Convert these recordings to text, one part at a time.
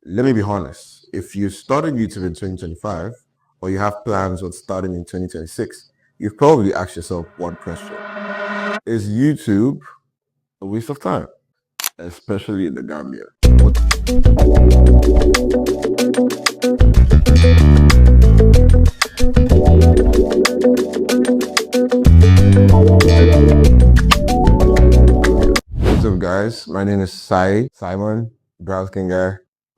let me be honest. If you started YouTube in 2025 or you have plans on starting in 2026, you've probably asked yourself one question. Is YouTube a waste of time? Especially in the Gambia. What's up, guys? My name is Simon, Brown Skin Guy.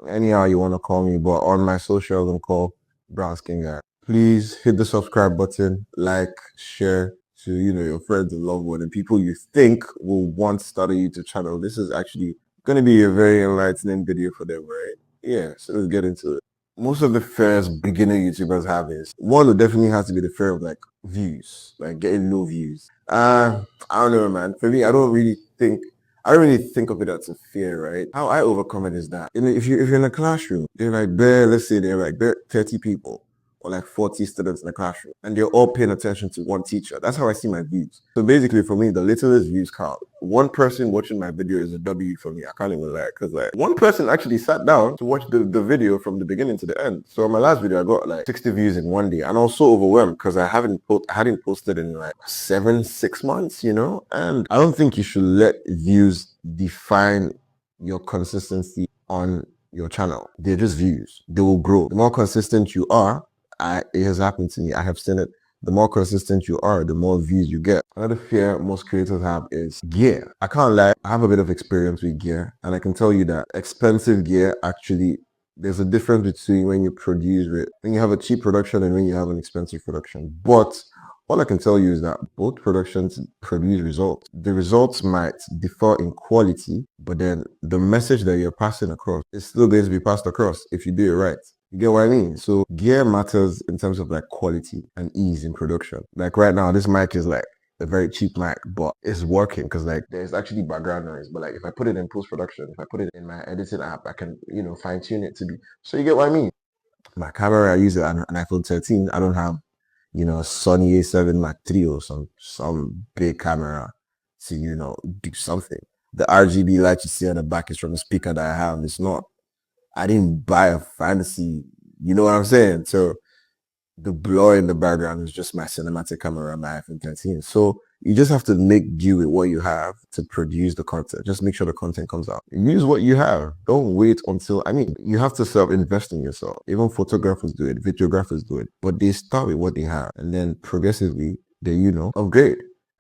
Anyhow you want to call me, but on my socials, I'm called Brown Skin Guy. Please hit the subscribe button, like, share to your friends and loved ones and people you think will want to start a YouTube channel. This is actually going to be a very enlightening video for them, right? Yeah, so let's get into it. Most of the fears beginner YouTubers have is one that definitely has to be the fear of like views, like getting no views. I don't know, man. For me, I don't really think of it as a fear, right? How I overcome it is that if you're in a classroom, let's say there are like 30 people or like 40 students in the classroom, and they're all paying attention to one teacher. That's how I see my views. So basically, for me, the littlest views count. One person watching my video is a W for me. I can't even lie, because like one person actually sat down to watch the video from the beginning to the end. So on my last video, I got like 60 views in one day, and I was so overwhelmed because I hadn't posted in like 6 months, And I don't think you should let views define your consistency on your channel. They're just views. They will grow. The more consistent you are, it has happened to me. I have seen it. The more consistent you are, the more views you get. Another fear most creators have is gear. I can't lie, I have a bit of experience with gear, and I can tell you that expensive gear actually, there's a difference between when when you have a cheap production and when you have an expensive production. But all I can tell you is that both productions produce results. The results might differ in quality, but then the message that you're passing across is still going to be passed across if you do it right. You get what I mean? So gear matters in terms of like quality and ease in production. Like right now, this mic is like a very cheap mic, but it's working because like there's actually background noise. But like if I put it in post-production, if I put it in my editing app, I can, fine tune it to be. So you get what I mean? My camera, I use it on an iPhone 13. I don't have, a Sony A7 Mark III or some big camera to, do something. The RGB light you see on the back is from the speaker that I have. It's not. I didn't buy a fancy, you know what I'm saying? So the blur in the background is just my cinematic camera, my iPhone 13. So you just have to make do with what you have to produce the content. Just make sure the content comes out. Use what you have. Don't wait until, you have to self-invest in yourself. Even photographers do it, videographers do it, but they start with what they have and then progressively they, upgrade.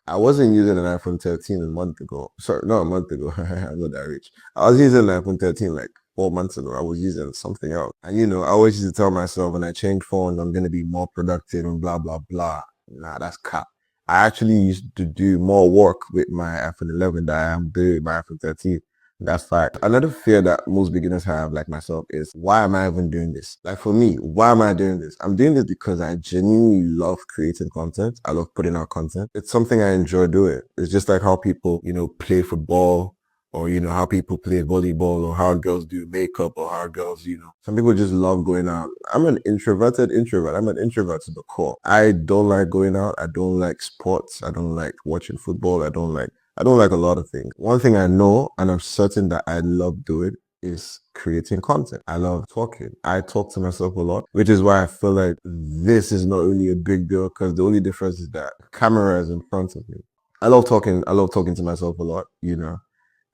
I wasn't using an iPhone 13 a month ago. Sorry, not a month ago. I'm not that rich. I was using an iPhone 13 like 4 months ago. I was using something else. And I always used to tell myself when I change phones, I'm going to be more productive and blah, blah, blah. Nah, that's cap. I actually used to do more work with my iPhone 11 than I am doing with my iPhone 13. That's fact. Another fear that most beginners have, like myself, is why am I even doing this? Like for me, why am I doing this? I'm doing this because I genuinely love creating content. I love putting out content. It's something I enjoy doing. It's just like how people, play football, or how people play volleyball, or how girls do makeup, or how girls, some people just love going out. I'm an introverted introvert. I'm an introvert to the core. I don't like going out. I don't like sports. I don't like watching football. I don't like a lot of things. One thing I know, and I'm certain that I love doing, is creating content. I love talking. I talk to myself a lot, which is why I feel like this is not really a big deal, because the only difference is that camera is in front of me. I love talking. I love talking to myself a lot,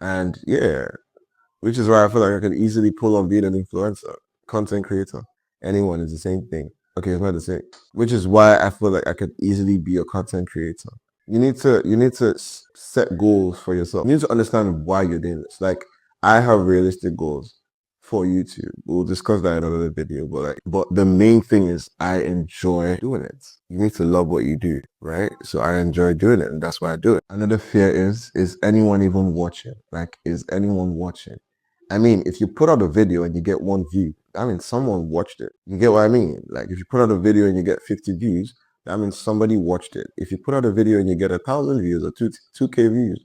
and yeah, which is why I feel like I can easily pull on being an influencer, content creator. Anyone is the same thing. Okay, it's not the same. Which is why I feel like I could easily be a content creator. You need to set goals for yourself. You need to understand why you're doing this. Like I have realistic goals for YouTube. We'll discuss that in another video. But the main thing is I enjoy doing it. You need to love what you do, right? So I enjoy doing it, and that's why I do it. Another fear is anyone even watching? Like, is anyone watching? If you put out a video and you get one view, someone watched it. You get what I mean? Like if you put out a video and you get 50 views, that means somebody watched it. If you put out a video and you get 1,000 views or 2K views,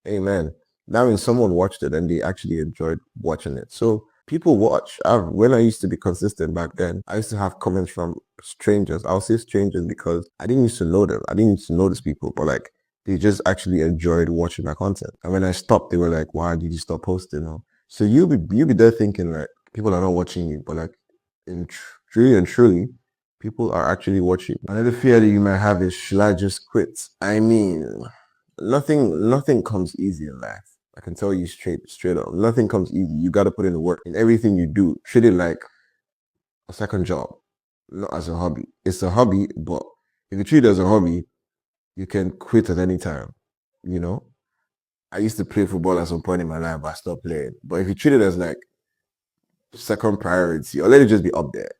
amen. That means someone watched it and they actually enjoyed watching it. So people watch. When I used to be consistent back then, I used to have comments from strangers. I'll say strangers because I didn't used to know them. I didn't used to know these people, but like they just actually enjoyed watching my content. And when I stopped, they were like, "Why did you stop posting?" So you'll be there thinking like, People are not watching you, but like truly and truly, people are actually watching. Another fear that you might have is, should I just quit? I mean, nothing comes easy in life. I can tell you straight up. Nothing comes easy. You gotta put in the work. In everything you do, treat it like a second job, not as a hobby. It's a hobby, but if you treat it as a hobby, you can quit at any time. You know? I used to play football at some point in my life, but I stopped playing. But if you treat it as like second priority, or let it just be up there,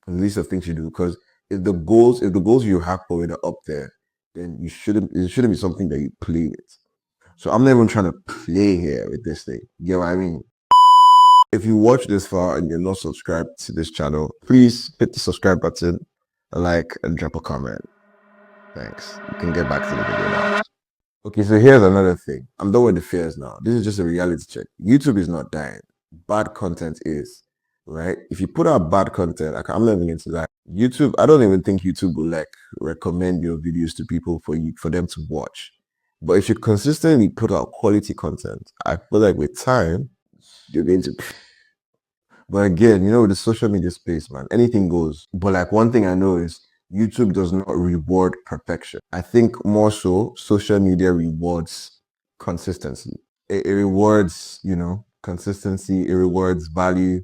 the list of things you do. Because if the goals you have for it are up there, then it shouldn't be something that you play with. So I'm not even trying to play here with this thing. You get what I mean? If you watch this far and you're not subscribed to this channel, please hit the subscribe button, like, and drop a comment. Thanks. You can get back to the video now. Okay, so here's another thing. I'm done with the fears now. This is just a reality check. YouTube is not dying. Bad content is, right? If you put out bad content, I'm not even into that. YouTube, I don't even think YouTube will like recommend your videos to people for them to watch. But if you consistently put out quality content, I feel like with time, you're going to. But again, with the social media space, man, anything goes. But like one thing I know is YouTube does not reward perfection. I think more so social media rewards consistency. It rewards, consistency. It rewards value.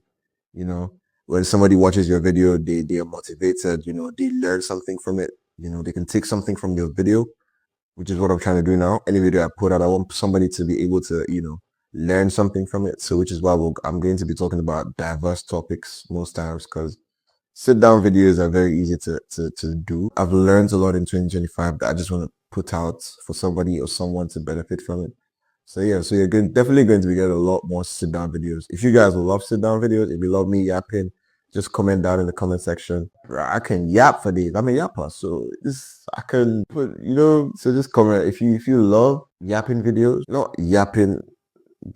When somebody watches your video, they are motivated. They learn something from it. They can take something from your video, which is what I'm trying to do now. Any video I put out, I want somebody to be able to, learn something from it. So, which is why I'm going to be talking about diverse topics most times, because sit down videos are very easy to do. I've learned a lot in 2025 that I just want to put out for somebody or someone to benefit from it. So yeah, so you're definitely going to be getting a lot more sit down videos. If you guys love sit down videos, if you love me yapping, just comment down in the comment section. I can yap for days. I'm a yapper, so I can put, so just comment if you love yapping videos, not yapping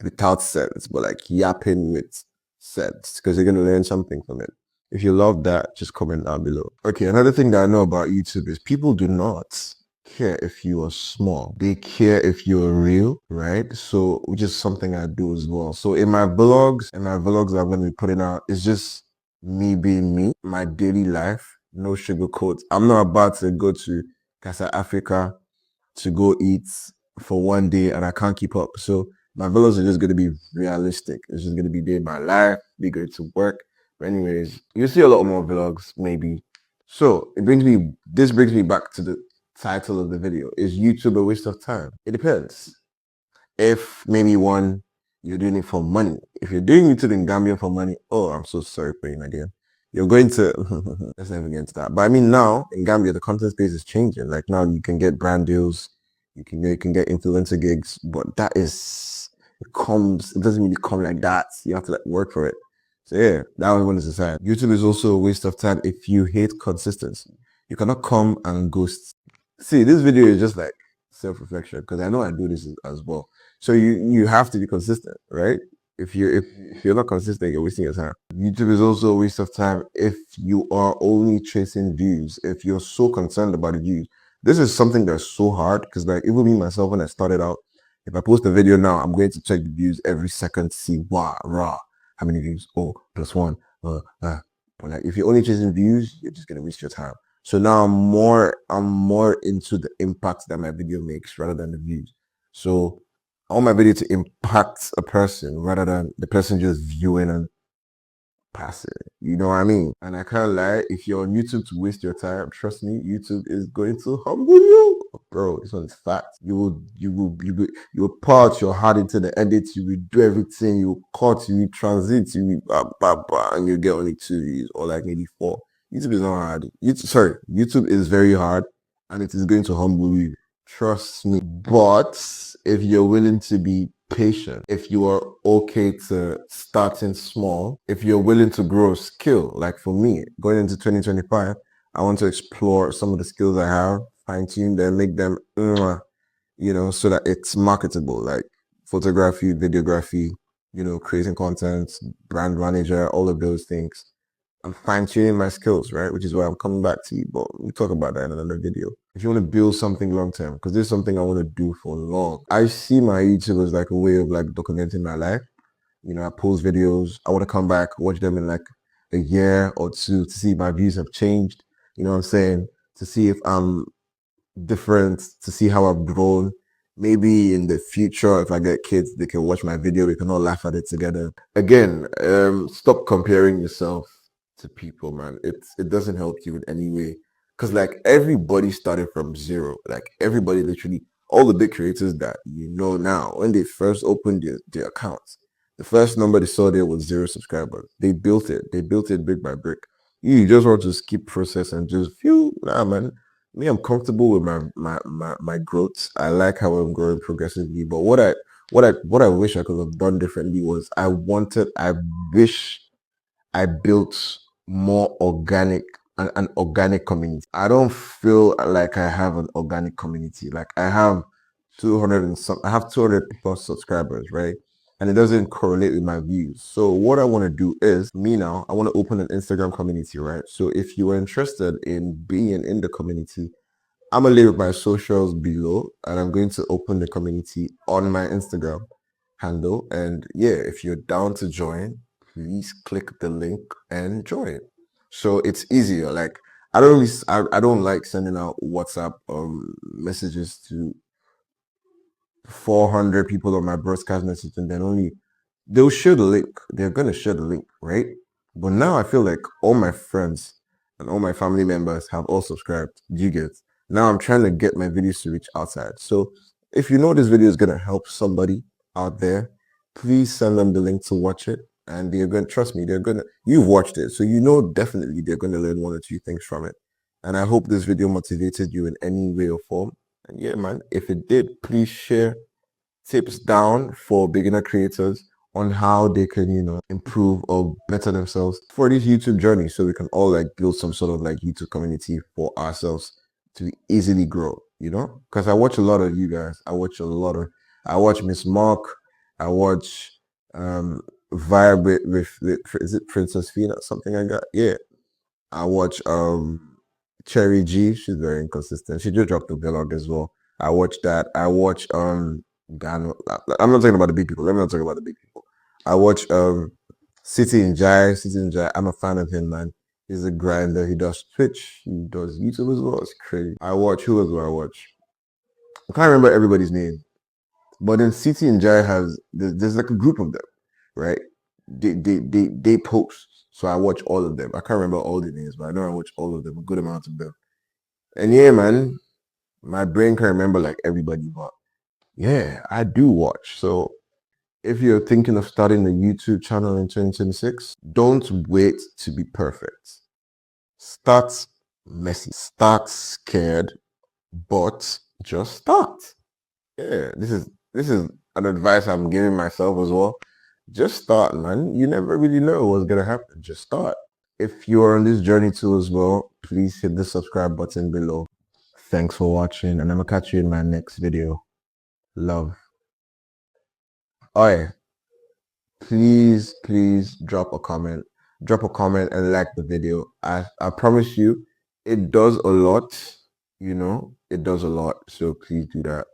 without sense, but like yapping with sense, because you're gonna learn something from it. If you love that, just comment down below. Okay, another thing that I know about YouTube is people do not care if you are small. They care if you're real, right? So, which is something I do as well. So in my vlogs I'm gonna be putting out, it's just me being me, my daily life, no sugarcoat. I'm not about to go to Casa Africa to go eat for one day and I can't keep up. So my vlogs are just going to be realistic. It's just going to be day in my life, be going to work. But anyways, you'll see a lot more vlogs maybe. So this brings me back to the title of the video. Is YouTube a waste of time? It depends. If maybe one, you're doing it for money. If you're doing YouTube in Gambia for money, oh, I'm so sorry for you, my dear. You're going to, let's never get into that. But I mean, now in Gambia, the content space is changing. Like now you can get brand deals, you can get influencer gigs, but it doesn't really come like that. You have to like work for it. So yeah, that one is aside. YouTube is also a waste of time if you hate consistency. You cannot come and ghost. See, this video is just like self-reflection, because I know I do this as well. So you have to be consistent, right? If you're not consistent, you're wasting your time. YouTube is also a waste of time if you are only chasing views. If you're so concerned about the views, this is something that's so hard, because like even me myself, when I started out, if I post a video now, I'm going to check the views every second to see how many views. Oh, +1. But like if you're only chasing views, you're just gonna waste your time. So now I'm more into the impact that my video makes rather than the views. So I want my video to impact a person rather than the person just viewing and passing. You know what I mean? And I can't lie, if you're on YouTube to waste your time, trust me, YouTube is going to humble you. Bro, this one is fact. You will pour out your heart into the edit, you will do everything, you will cut, you will transit, you will and you get only 2 views or like maybe 4. YouTube is not hard. YouTube is very hard and it is going to humble you. Trust me. But if you're willing to be patient, if you are okay to starting small, if you're willing to grow a skill, like for me, going into 2025, I want to explore some of the skills I have, fine tune them, make them, so that it's marketable, like photography, videography, creating content, brand manager, all of those things. I'm fine-tuning my skills, right? Which is why I'm coming back to you, but we'll talk about that in another video. If you want to build something long-term, because this is something I want to do for long. I see my YouTube as like a way of like documenting my life. I post videos. I want to come back, watch them in like a year or two to see if my views have changed. You know what I'm saying? To see if I'm different, to see how I've grown. Maybe in the future, if I get kids, they can watch my video. We can all laugh at it together. Again, stop comparing yourself to people, man. It doesn't help you in any way. Cause like everybody started from zero. Like everybody literally, all the big creators that you know now, when they first opened their accounts, the first number they saw there was 0 subscribers. They built it. They built it brick by brick. You just want to skip process and just feel, nah, man. Me, I'm comfortable with my growth. I like how I'm growing progressively. But what I wish I could have done differently was I wish I built more organic an organic community. I don't feel like I have an organic community. Like I have 200 and some I have 200 plus subscribers, right? And it doesn't correlate with my views. So what I want to do is me now, I want to open an Instagram community, right? So if you are interested in being in the community, I'm gonna leave my socials below and I'm going to open the community on my Instagram handle. And yeah, if you're down to join, please click the link and join. So it's easier. Like I don't like sending out WhatsApp messages to 400 people on my broadcast message and then only they'll share the link. They're gonna share the link, right? But now I feel like all my friends and all my family members have all subscribed. You get? Now I'm trying to get my videos to reach outside. So if you know this video is gonna help somebody out there, please send them the link to watch it. And they're gonna trust me, you've watched it. So you know definitely they're gonna learn one or two things from it. And I hope this video motivated you in any way or form. And yeah, man, if it did, please share tips down for beginner creators on how they can, improve or better themselves for this YouTube journey so we can all like build some sort of like YouTube community for ourselves to easily grow, Because I watch a lot of you guys. I watch Miss Mark, I watch Vibe with is it Princess Fina, something like that? Yeah. I watch Cherry G. She's very inconsistent. She just dropped the vlog as well. I watch that. I watch Gano. I'm not talking about the big people. Let me not talk about the big people. I watch City and Jai. City and Jai. I'm a fan of him, man. He's a grinder. He does Twitch. He does YouTube as well. It's crazy. I watch who else do I watch? I can't remember everybody's name. But then City and Jai there's like a group of them, right? They post. So I watch all of them. I can't remember all the names, but I know I watch all of them, a good amount of them. And yeah, man, my brain can remember like everybody, but yeah, I do watch. So if you're thinking of starting a YouTube channel in 2026, don't wait to be perfect. Start messy, start scared, but just start. Yeah, this is an advice I'm giving myself as well. Just start, man. You never really know what's gonna happen. Just start. If you're on this journey too as well, please hit the subscribe button below. Thanks for watching, and I'm gonna catch you in my next video. Love. Oh yeah, please drop a comment. Drop a comment and like the video. I promise you, it does a lot. It does a lot. So please do that.